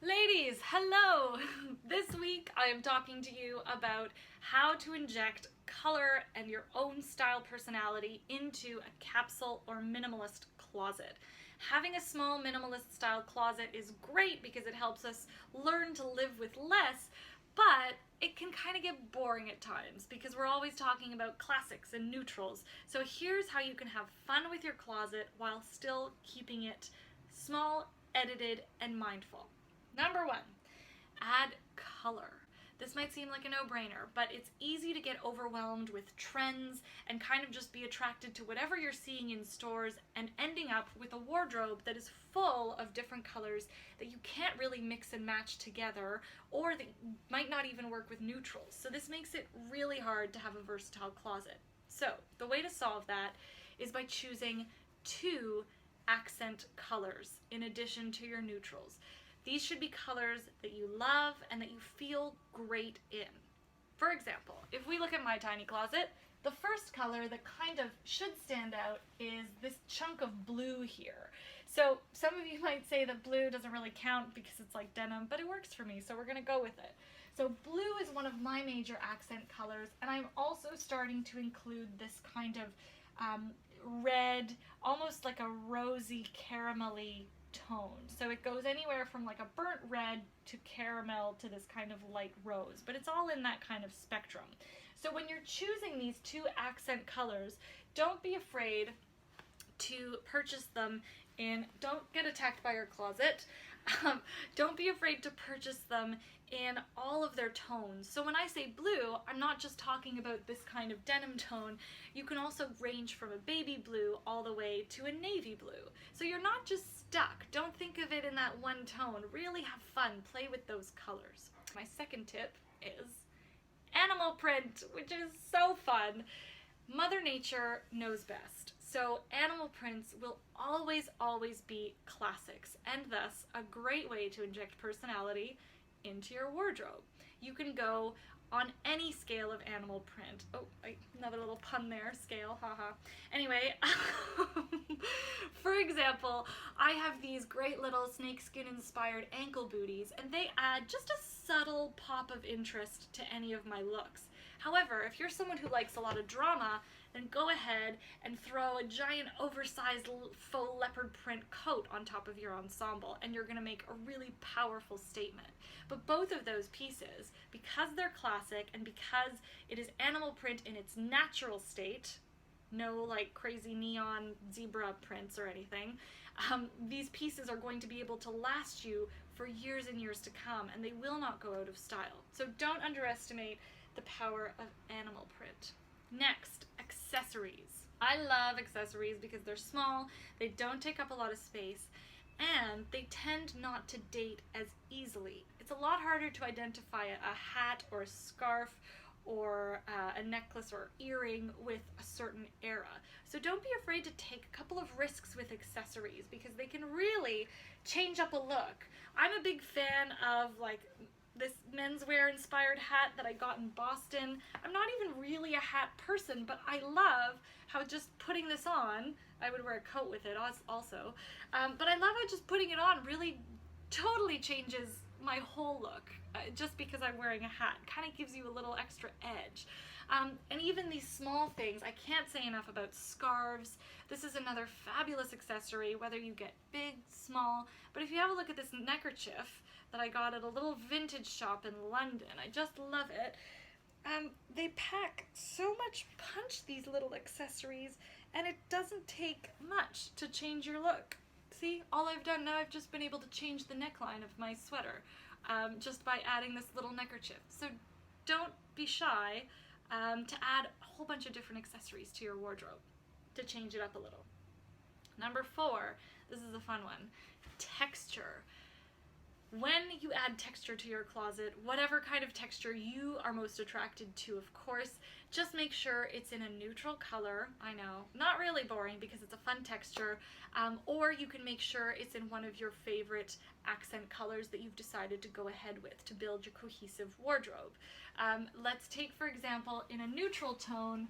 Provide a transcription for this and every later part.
Ladies, hello! This week I am talking to you about how to inject color and your own style personality into a capsule or minimalist closet. Having a small minimalist style closet is great because it helps us learn to live with less, but it can kind of get boring at times because we're always talking about classics and neutrals. So here's how you can have fun with your closet while still keeping it small, edited, and mindful. Number one, add color. This might seem like a no-brainer, but it's easy to get overwhelmed with trends and kind of just be attracted to whatever you're seeing in stores and ending up with a wardrobe that is full of different colors that you can't really mix and match together, or that might not even work with neutrals. So this makes it really hard to have a versatile closet. So the way to solve that is by choosing two accent colors in addition to your neutrals. These should be colors that you love and that you feel great in. For example, if we look at my tiny closet, the first color that kind of should stand out is this chunk of blue here. So some of you might say that blue doesn't really count because it's like denim, but it works for me, so we're gonna go with it. So blue is one of my major accent colors, and I'm also starting to include this kind of red, almost like a rosy caramelly tone. So it goes anywhere from like a burnt red to caramel to this kind of light rose, but it's all in that kind of spectrum. So when you're choosing these two accent colors, don't be afraid to purchase them in, don't get attacked by your closet, don't be afraid to purchase them in all of their tones. So when I say blue, I'm not just talking about this kind of denim tone. You can also range from a baby blue all the way to a navy blue. So you're not just stuck. Don't think of it in that one tone. Really have fun. Play with those colors. My second tip is animal print, which is so fun. Mother Nature knows best. So animal prints will always be classics, and thus a great way to inject personality into your wardrobe. You can go on any scale of animal print. Oh, another little pun there, scale, haha. Anyway, for example, I have these great little snakeskin inspired ankle booties, and they add just a subtle pop of interest to any of my looks. However, if you're someone who likes a lot of drama, then go ahead and throw a giant oversized faux leopard print coat on top of your ensemble, and you're gonna make a really powerful statement. But both of those pieces, because they're classic and because it is animal print in its natural state, no like crazy neon zebra prints or anything, these pieces are going to be able to last you for years and years to come, and they will not go out of style. So don't underestimate the power of animal print. Next, accessories. I love accessories because they're small, they don't take up a lot of space, and they tend not to date as easily. It's a lot harder to identify a hat or a scarf or a necklace or earring with a certain era. So don't be afraid to take a couple of risks with accessories because they can really change up a look. I'm a big fan of like this menswear inspired hat that I got in Boston. I'm not even really a hat person, but I love how just putting this on, I would wear a coat with it also, but I love how just putting it on really totally changes my whole look, just because I'm wearing a hat. Kind of gives you a little extra edge. And even these small things, I can't say enough about scarves. This is another fabulous accessory, whether you get big, small, but if you have a look at this neckerchief that I got at a little vintage shop in London, I just love it. They pack so much punch, these little accessories, and it doesn't take much to change your look. See, all I've done now, I've just been able to change the neckline of my sweater just by adding this little neckerchief. So don't be shy to add a whole bunch of different accessories to your wardrobe to change it up a little. Number 4, this is a fun one, texture. When you add texture to your closet, whatever kind of texture you are most attracted to, of course, just make sure it's in a neutral color. I know, not really boring because it's a fun texture, or you can make sure it's in one of your favorite accent colors that you've decided to go ahead with to build your cohesive wardrobe. Let's take, for example, in a neutral tone,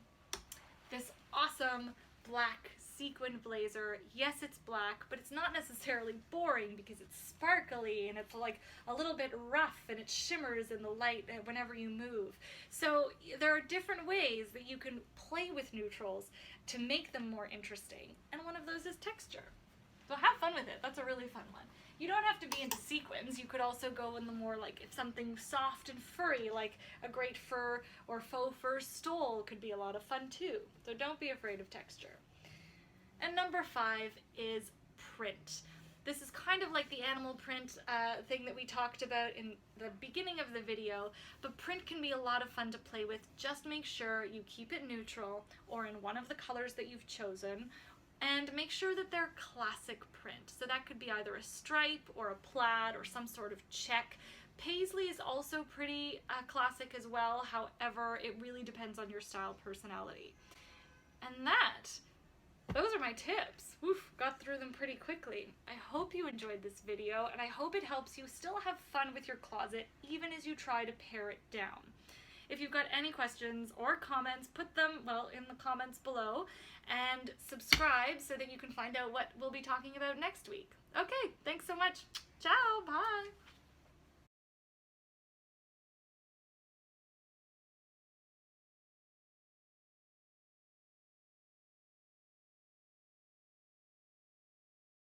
this awesome black sequin blazer. Yes, it's black, but it's not necessarily boring because it's sparkly and it's like a little bit rough and it shimmers in the light whenever you move. So there are different ways that you can play with neutrals to make them more interesting, and one of those is texture. So have fun with it. That's a really fun one. You don't have to be into sequins. You could also go in the more like if something soft and furry, like a great fur or faux fur stole could be a lot of fun too. So don't be afraid of texture. And number 5 is print. This is kind of like the animal print thing that we talked about in the beginning of the video, but print can be a lot of fun to play with. Just make sure you keep it neutral or in one of the colors that you've chosen, and make sure that they're classic print. So that could be either a stripe or a plaid or some sort of check. Paisley is also pretty classic as well, however, it really depends on your style personality. And those are my tips. Oof, got through them pretty quickly. I hope you enjoyed this video, and I hope it helps you still have fun with your closet even as you try to pare it down. If you've got any questions or comments, put them, well, in the comments below, and subscribe so that you can find out what we'll be talking about next week. Okay, thanks so much. Ciao, bye.